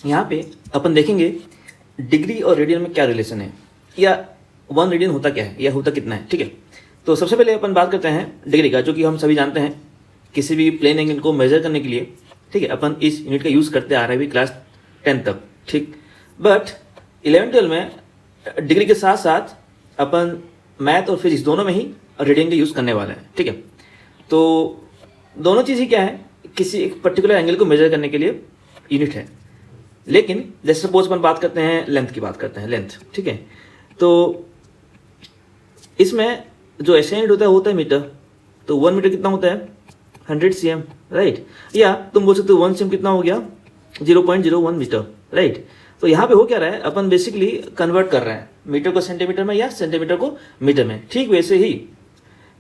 यहाँ पे अपन देखेंगे डिग्री और रेडियन में क्या रिलेशन है, या 1 रेडियन होता क्या है, या होता कितना है। ठीक है, तो सबसे पहले अपन बात करते हैं डिग्री का, जो कि हम सभी जानते हैं किसी भी प्लेन एंगल को मेजर करने के लिए। ठीक है, अपन इस यूनिट का यूज़ करते आ रहे हैं क्लास 10 तक। ठीक, बट 11-12 में डिग्री के साथ साथ अपन मैथ और फिजिक्स दोनों में ही रेडियन का यूज़ करने वाले हैं। ठीक है, तो दोनों चीज़ ही क्या है, किसी एक पर्टिकुलर एंगल को मेजर करने के लिए यूनिट है। लेकिन जैसे सपोज अपन बात करते हैं लेंथ की, बात करते हैं लेंथ। ठीक है, तो इसमें जो एसआई यूनिट होता है मीटर। तो 1 मीटर कितना होता है, 100 cm, राइट। या तुम बोल सकते हो 1 cm कितना हो गया, 0.01 मीटर, राइट। तो यहाँ पे हो क्या रहा है, अपन बेसिकली कन्वर्ट कर रहे हैं मीटर को सेंटीमीटर में या सेंटीमीटर को मीटर में। ठीक वैसे ही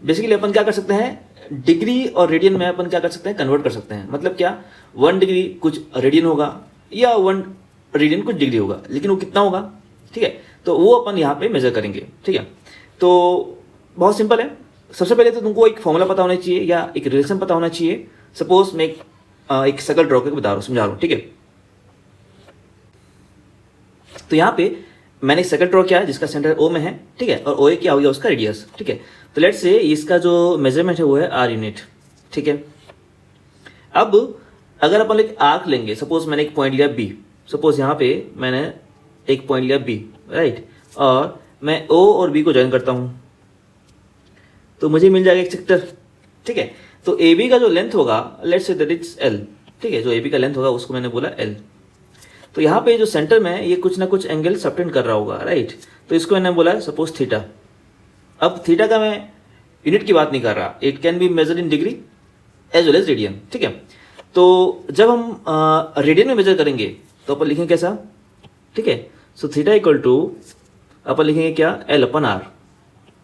बेसिकली अपन क्या कर सकते हैं, डिग्री और रेडियन में अपन क्या कर सकते हैं, कन्वर्ट कर सकते हैं। मतलब क्या, 1 डिग्री कुछ रेडियन होगा या 1 रेडियन कुछ डिग्री होगा, लेकिन वो कितना होगा। ठीक है, तो वो अपन यहाँ पे मेजर करेंगे। ठीक है, तो बहुत सिंपल है। सबसे पहले तो तुमको एक फॉर्मूला पता होना चाहिए या एक रिलेशन पता होना चाहिए। सपोज मैं एक सर्कल ड्रॉ करके बता रहा हूँ, समझा रहा हूँ। ठीक है, तो यहाँ पे मैंने एक सर्कल ड्रॉ किया है जिसका सेंटर ओ में है। ठीक है, और ओ ए क्या हो गया, उसका रेडियस। ठीक है, तो लेट्स से इसका जो मेजरमेंट है वो है आर यूनिट। ठीक है, अब अगर अपन एक आर्क लेंगे, सपोज मैंने एक पॉइंट लिया बी, सपोज यहाँ पे मैंने एक पॉइंट लिया बी, राइट, और मैं ओ और बी को ज्वाइन करता हूँ, तो मुझे मिल जाएगा एक सेक्टर। ठीक है, तो ए बी का जो लेंथ होगा, let's say that is L. ठीक है, जो ए बी का लेंथ होगा उसको मैंने बोला एल। तो यहाँ पे जो सेंटर में ये कुछ ना कुछ एंगल सबटेंड कर रहा होगा, राइट। तो इसको मैंने बोला सपोज थीटा। अब थीटा का मैं यूनिट की बात नहीं कर रहा, it can be measured in degree as well as radian. ठीक है, तो जब हम रेडियन में मेजर करेंगे तो अपन लिखेंगे कैसा। ठीक है, सो थीटा इक्वल टू अपन लिखेंगे क्या, एल अपन आर।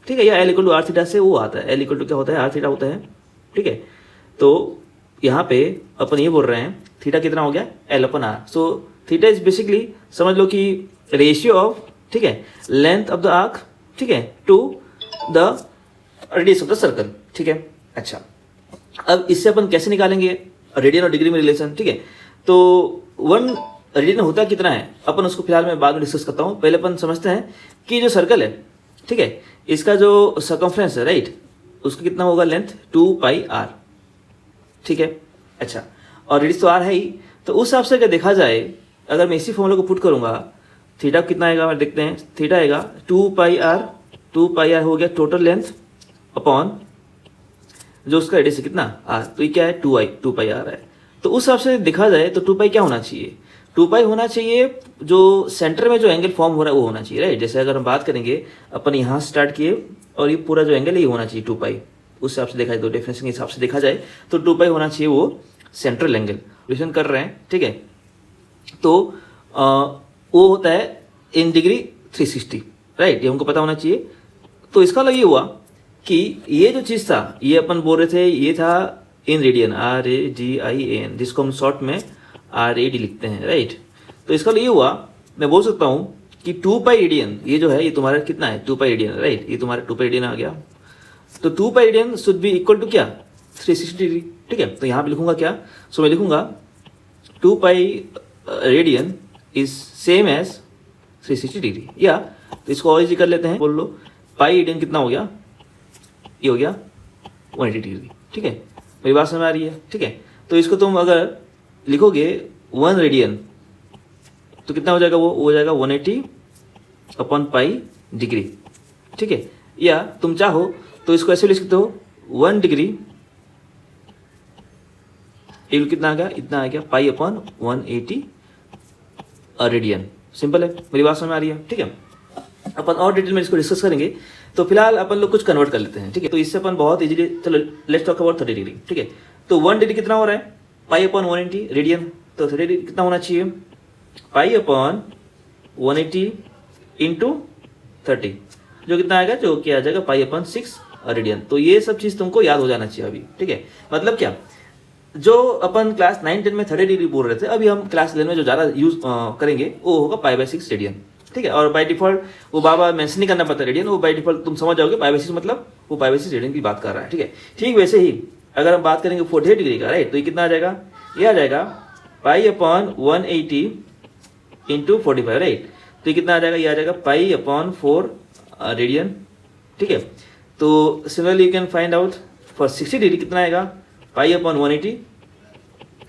ठीक है, या L equal to R theta से वो आता है, एल इक्वल टू क्या होता है, आर थीटा होता है। ठीक है, तो यहाँ पे अपन ये बोल रहे हैं थीटा कितना हो गया, एल अपन R. So theta is basically समझ लो कि रेशियो ऑफ, ठीक है, लेंथ ऑफ द आर्क, ठीक है, to the radius of the circle. ठीक है, अच्छा, अब इससे अपन कैसे निकालेंगे रेडियन और डिग्री में रिलेशन। ठीक है, तो 1 रेडियन होता कितना है, अपन उसको फिलहाल मैं बाद में डिस्कस करता हूँ। पहले अपन समझते हैं कि जो सर्कल है, ठीक है, इसका जो सर्कमफ्रेंस है, राइट, उसका कितना होगा लेंथ, 2 पाई आर। ठीक है, अच्छा, और रेडियस तो आर है ही, तो उस हिसाब से अगर देखा जाए, अगर मैं इसी फॉर्मूला को पुट करूंगा, थीटा कितना आएगा, देखते हैं, थीटा आएगा 2 पाई आर। 2 पाई आर हो गया टोटल लेंथ अपॉन जो उसका रेडियस है कितना, आर। तो ये क्या है, 2 पाई आर है। तो उस हिसाब से देखा जाए तो 2 पाई क्या होना चाहिए, 2 पाई होना चाहिए जो सेंटर में जो एंगल फॉर्म हो रहा है वो होना चाहिए, राइट। जैसे अगर हम बात करेंगे, अपन यहाँ स्टार्ट किए और ये पूरा जो एंगल है ये होना चाहिए 2 पाई। उस हिसाब से देखा जाए तो डेफिनेशन के हिसाब से देखा जाए तो 2 पाई होना चाहिए वो सेंट्रल एंगल। रिलेशन कर रहे हैं, ठीक है, तो वो होता है इन डिग्री 360, राइट, ये हमको पता होना चाहिए। तो इसका मतलब ये हुआ कि ये जो चीज़ था, ये अपन बोल रहे थे, ये था इन रेडियन, RADIAN, जिसको हम शॉर्ट में RAD लिखते हैं, राइट। तो इसका मतलब ये हुआ, मैं बोल सकता हूँ कि 2 पाई रेडियन, ये जो है ये तुम्हारा कितना है, 2 पाई रेडियन, राइट, ये तुम्हारा 2 पाई रेडियन आ गया। तो 2 pi radian should be equal to क्या, 360 डिग्री। ठीक है, तो यहाँ पे लिखूंगा क्या, सो मैं लिखूंगा 2 pi radian is same as 360 degree. या तो इसको और इजी कर लेते हैं, बोल लो पाई रेडियन कितना हो गया, ये हो गया 180 डिग्री। ठीक है, मेरी बात समझ आ रही है। ठीक है, तो इसको तुम अगर लिखोगे 1 रेडियन तो कितना हो जाएगा, वो हो जाएगा 180 अपॉन पाई डिग्री। ठीक है, या तुम चाहो तो इसको ऐसे लिख सकते हो 1 डिग्री कितना आ गया, इतना आ गया पाई अपॉन 180 रेडियन। सिंपल है, मेरी बात समझ में आ रही है। ठीक है, अपन और डिटेल में इसको डिस्कस करेंगे, तो फिलहाल अपन लोग कुछ कन्वर्ट कर लेते हैं। ठीक है, तो इससे अपन बहुत इजीली, चलो लेट्स टॉक अबाउट 30 डिग्री। ठीक है, तो 1 डिग्री कितना हो रहा है, पाई अपॉन 180 रेडियन। तो 30 डिग्री कितना होना चाहिए, पाई अपॉन 180 इंटू 30, जो कितना आएगा, जो क्या आ जाएगा, पाई अपॉन 6 रेडियन। तो ये सब चीज़ तुमको याद हो जाना चाहिए अभी। ठीक है, मतलब क्या, जो अपन क्लास 9-10 में 30 डिग्री बोल रहे थे, अभी हम क्लास 11 में जो ज़्यादा यूज करेंगे वो होगा पाई/6 रेडियन। ठीक है, और बाय डिफॉल्ट वो बाबा मेंशन नहीं करना पड़ता रेडियन, वो बाय डिफॉल्ट तुम समझ जाओगे पाई/6 मतलब वो पाई/6 रेडियन की बात कर रहा है। ठीक है, ठीक वैसे ही अगर हम बात करेंगे 48 डिग्री का, राइट, तो ये कितना आ जाएगा, ये आ जाएगा पाई अपॉन 180 इंटू 45, राइट। तो ये कितना आ जाएगा, ये आ जाएगा पाई अपॉन 4 रेडियन, ठीक है। तो similarly you can find out for 60 degree कितना आएगा, पाई अपॉन 180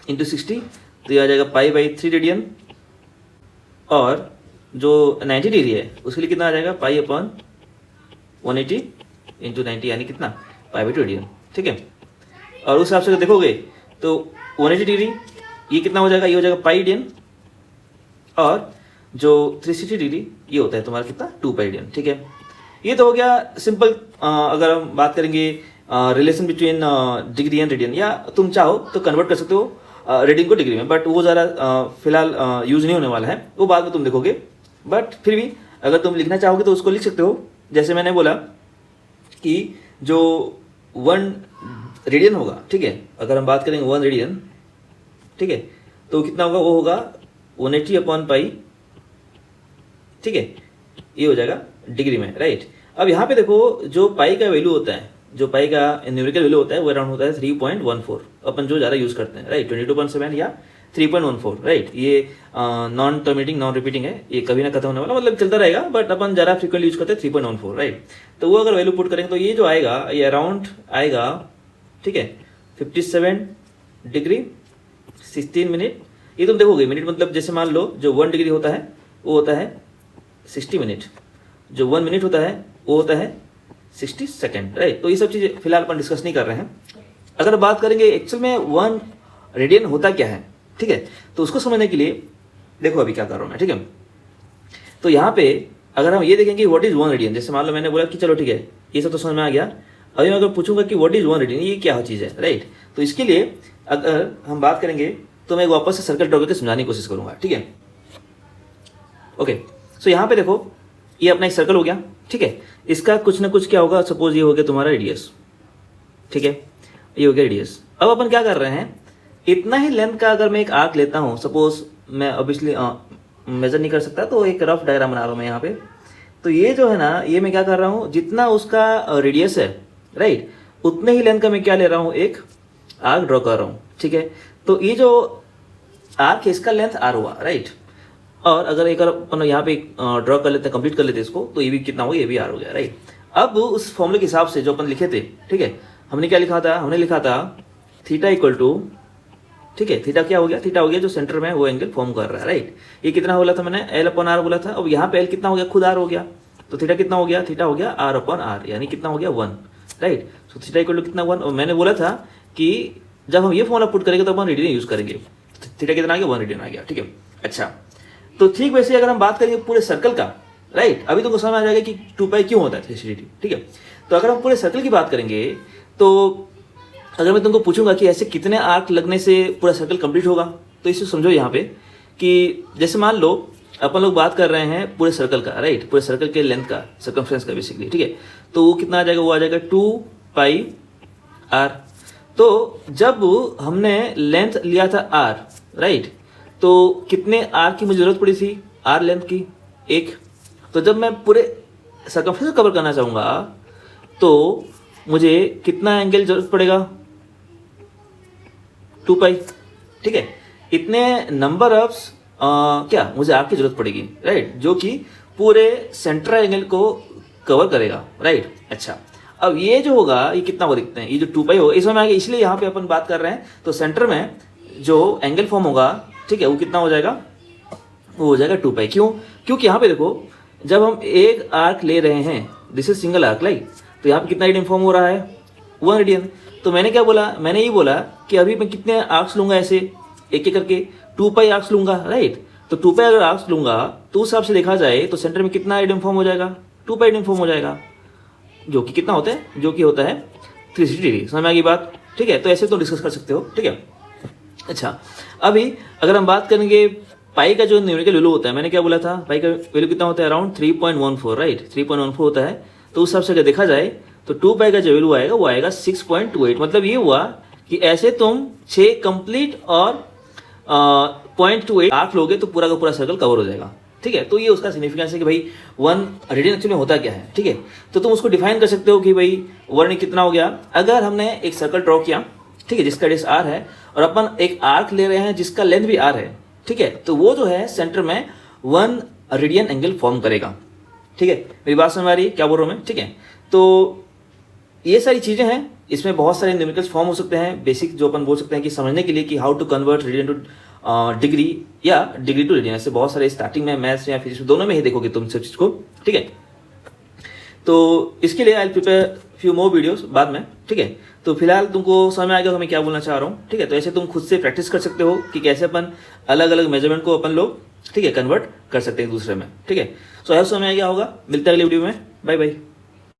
इंटू 60, तो ये आ जाएगा पाई बाई 3 रेडियन। और जो 90 डिग्री है उसके लिए कितना आ जाएगा, पाई अपॉन 180 इंटू 90, यानी कितना, पाई बाई 2 रेडियन, ठीक है। और उस हिसाब से अगर देखोगे तो 180 डिग्री ये कितना हो जाएगा, ये हो जाएगा पाई रेडियन, और जो 360 डिग्री ये होता है तुम्हारा कितना, 2 पाई रेडियन, ठीक है। ये तो हो गया सिंपल। अगर हम बात करेंगे relation between degree and radian, या तुम चाहो तो कन्वर्ट कर सकते हो रेडियन को डिग्री में, बट वो ज़रा फिलहाल यूज़ नहीं होने वाला है, वो बाद में तुम देखोगे। बट फिर भी अगर तुम लिखना चाहोगे तो उसको लिख सकते हो। जैसे मैंने बोला कि जो 1 रेडियन होगा, ठीक है, अगर हम बात करेंगे 1 रेडियन, ठीक है, तो कितना होगा, वो होगा 180 अपॉन पाई, ठीक है, ये हो जाएगा डिग्री में, राइट। अब यहाँ पे देखो जो पाई का वैल्यू होता है, जो पाई का न्यूमेरिकल वैल्यू होता है वो अराउंड होता है 3.14, अपन जो ज़्यादा यूज़ करते हैं, राइट, 22.7 या 3.14, राइट। ये नॉन टर्मिनेटिंग नॉन रिपीटिंग है, ये कभी ना खत्म होने वाला, मतलब चलता रहेगा, बट अपन ज़्यादा फ्रिक्वेंटली यूज करते हैं 3.14, राइट। तो वो अगर वैल्यू पुट करेंगे तो ये जो आएगा ये अराउंड आएगा, ठीक है, 57 डिग्री 16 मिनट। ये तुम देखोगे मिनट मतलब जैसे मान लो जो 1 डिग्री होता है वो होता है 60 मिनट, जो 1 मिनट होता है वो होता है 60 सेकेंड, राइट। तो ये सब चीज़ें फिलहाल अपन डिस्कस नहीं कर रहे हैं। अगर बात करेंगे एक्चुअल में 1 रेडियन होता क्या है, ठीक है, तो उसको समझने के लिए देखो अभी क्या कर रहा हूँ मैं, ठीक है। तो यहाँ पे अगर हम ये देखेंगे व्हाट इज 1 रेडियन, जैसे मान लो मैंने बोला कि चलो ठीक है ये सब तो समझ में आ गया, अभी मैं अगर पूछूंगा कि व्हाट इज 1 रेडियन, ये क्या चीज़ है, राइट। तो इसके लिए अगर हम बात करेंगे तो मैं वापस से सर्कल ड्रॉ करके समझाने की कोशिश करूंगा, ठीक है। ओके, सो यहाँ पे देखो ये अपना एक सर्कल हो गया, ठीक है। इसका कुछ ना कुछ क्या होगा, सपोज ये हो गया तुम्हारा रेडियस, ठीक है, ये हो गया रेडियस। अब अपन क्या कर रहे हैं, इतना ही लेंथ का अगर मैं एक आर्क लेता हूँ, सपोज मैं ऑब्वियसली मेजर नहीं कर सकता तो एक रफ डायग्राम बना रहा हूँ मैं यहाँ पे। तो ये जो है ना, ये मैं क्या कर रहा हूँ, जितना उसका रेडियस है, राइट, उतने ही लेंथ का मैं क्या ले रहा हूँ, एक आर्क ड्रॉ कर रहा हूँ, ठीक है। तो ये जो आर्क है इसका लेंथ आर हुआ, राइट। और अगर एक अपन यहाँ पे ड्रॉ कर लेते हैं, कंप्लीट कर लेते हैं इसको, तो ये भी कितना हो गया, ये भी आर हो गया, राइट। अब उस फॉर्मूले के हिसाब से जो अपन लिखे थे, ठीक है, हमने क्या लिखा था, हमने लिखा था थीटा इक्वल टू, ठीक है, थीटा क्या हो गया, थीटा हो गया जो सेंटर में वो एंगल फॉर्म कर रहा है, राइट। ये कितना बोला था मैंने, एल अपॉन आर बोला था। अब यहाँ पे एल कितना हो गया, खुद आर हो गया, तो थीटा कितना हो गया, थीटा हो गया आर अपॉन आर, यानी कितना हो गया 1, right. So theta equal to कितना 1, और मैंने बोला था कि जब हम ये फॉर्मूला पुट करेंगे तो अपन रेडियन यूज करेंगे, थीटा कितना आ गया, 1 रेडियन आ गया, ठीक है। अच्छा, तो ठीक वैसे अगर हम बात करेंगे पूरे सर्कल का, राइट, अभी तुमको समझ आ जाएगा कि 2 पाई क्यों होता है 360, ठीक है। तो अगर हम पूरे सर्कल की बात करेंगे तो अगर मैं तुमको पूछूंगा कि ऐसे कितने आर्क लगने से पूरा सर्कल कंप्लीट होगा, तो इसे समझो यहाँ पे कि जैसे मान लो अपन लोग बात कर रहे हैं पूरे सर्कल का, राइट, पूरे सर्कल के लेंथ का, सर्कमफ्रेंस का बेसिकली, ठीक है। तो वो कितना आ जाएगा, वो आ जाएगा 2 पाई आर। तो जब हमने लेंथ लिया था आर, राइट, तो कितने आर की मुझे जरूरत पड़ी थी, आर लेंथ की 1। तो जब मैं पूरे सर्कमफ्रेंस कवर करना चाहूँगा तो मुझे कितना एंगल जरूरत पड़ेगा, 2 पाई, ठीक है। इतने नंबर ऑफ क्या मुझे आर्क की जरूरत पड़ेगी, राइट, जो कि पूरे सेंट्रल एंगल को कवर करेगा, राइट। अच्छा, अब ये जो होगा ये कितना होगा देखते हैं, ये जो 2 पाई होगा इसमें आगे, इसलिए यहाँ पे अपन बात कर रहे हैं। तो सेंटर में जो एंगल फॉर्म होगा, ठीक है, वो कितना हो जाएगा, वो हो जाएगा 2 पाई। क्यों, क्योंकि यहाँ पे देखो जब हम एक आर्क ले रहे हैं, this is single arc, like, तो यहाँ पे कितना रेडियन फॉर्म हो रहा है, 1 रेडियन। तो मैंने क्या बोला, मैंने ये बोला कि अभी मैं कितने आर्क्स लूंगा, ऐसे एक एक करके 2 पाई आर्क्स लूंगा, राइट। तो 2 पाई अगर आर्क्स लूंगा तो उस हिसाब से देखा जाए तो सेंटर में कितना रेडियन फॉर्म हो जाएगा, 2 पाई रेडियन फॉर्म हो जाएगा, जो कि कितना होता है, जो कि होता है 360 डिग्री। समझ में आ गई बात, ठीक है। तो ऐसे तो डिस्कस कर सकते हो, ठीक है। अच्छा, अभी अगर हम बात करेंगे पाई का जो न्यूमेरिकल वैल्यू होता है, मैंने क्या बोला था, पाई का वैल्यू कितना होता है, अराउंड 3.14, राइट, 3.14 होता है। तो उस हिसाब से अगर देखा जाए तो 2 पाई का जो वैल्यू आएगा वो आएगा 6.28। मतलब ये हुआ कि ऐसे तुम 6 कंप्लीट और 0.28 आर्क लोगे तो पूरा का पूरा सर्कल कवर हो जाएगा, ठीक है। तो ये उसका सिग्निफिकेंस है कि भाई 1 रेडियन एक्चुअली होता क्या है, ठीक है। तो तुम उसको डिफाइन कर सकते हो कि भाई 1 कितना हो गया। अगर हमने एक सर्कल ड्रॉ किया, ठीक है, जिसका रेडियस आर है, और अपन एक आर्क ले रहे हैं जिसका लेंथ भी आर है, ठीक है, तो वो जो है सेंटर में 1 रेडियन एंगल फॉर्म करेगा। ठीक है, मेरी बात समझ आ रही है क्या बोल रहा हूँ मैं? ठीक है, तो ये सारी चीज़ें हैं, इसमें बहुत सारे न्यूमेरिकल्स फॉर्म हो सकते हैं, बेसिक जो अपन बोल सकते हैं कि समझने के लिए कि how to convert radian to degree या डिग्री टू रेडियन। ऐसे बहुत सारे स्टार्टिंग में मैथ्स या फिजिक्स दोनों में ही देखोगे तुम सब चीज़ को। ठीक है, तो इसके लिए I prepare few more videos बाद में। ठीक है, तो फिलहाल तुमको समझ में आ गया मैं क्या बोलना चाह रहा हूँ। ठीक है, तो ऐसे तुम खुद से प्रैक्टिस कर सकते हो कि कैसे अपन अलग अलग मेजरमेंट को अपन लोग, ठीक है, कन्वर्ट कर सकते हैं एक दूसरे में। ठीक है, सो समझ में आ गया होगा। मिलते हैं अगले वीडियो में। Bye bye.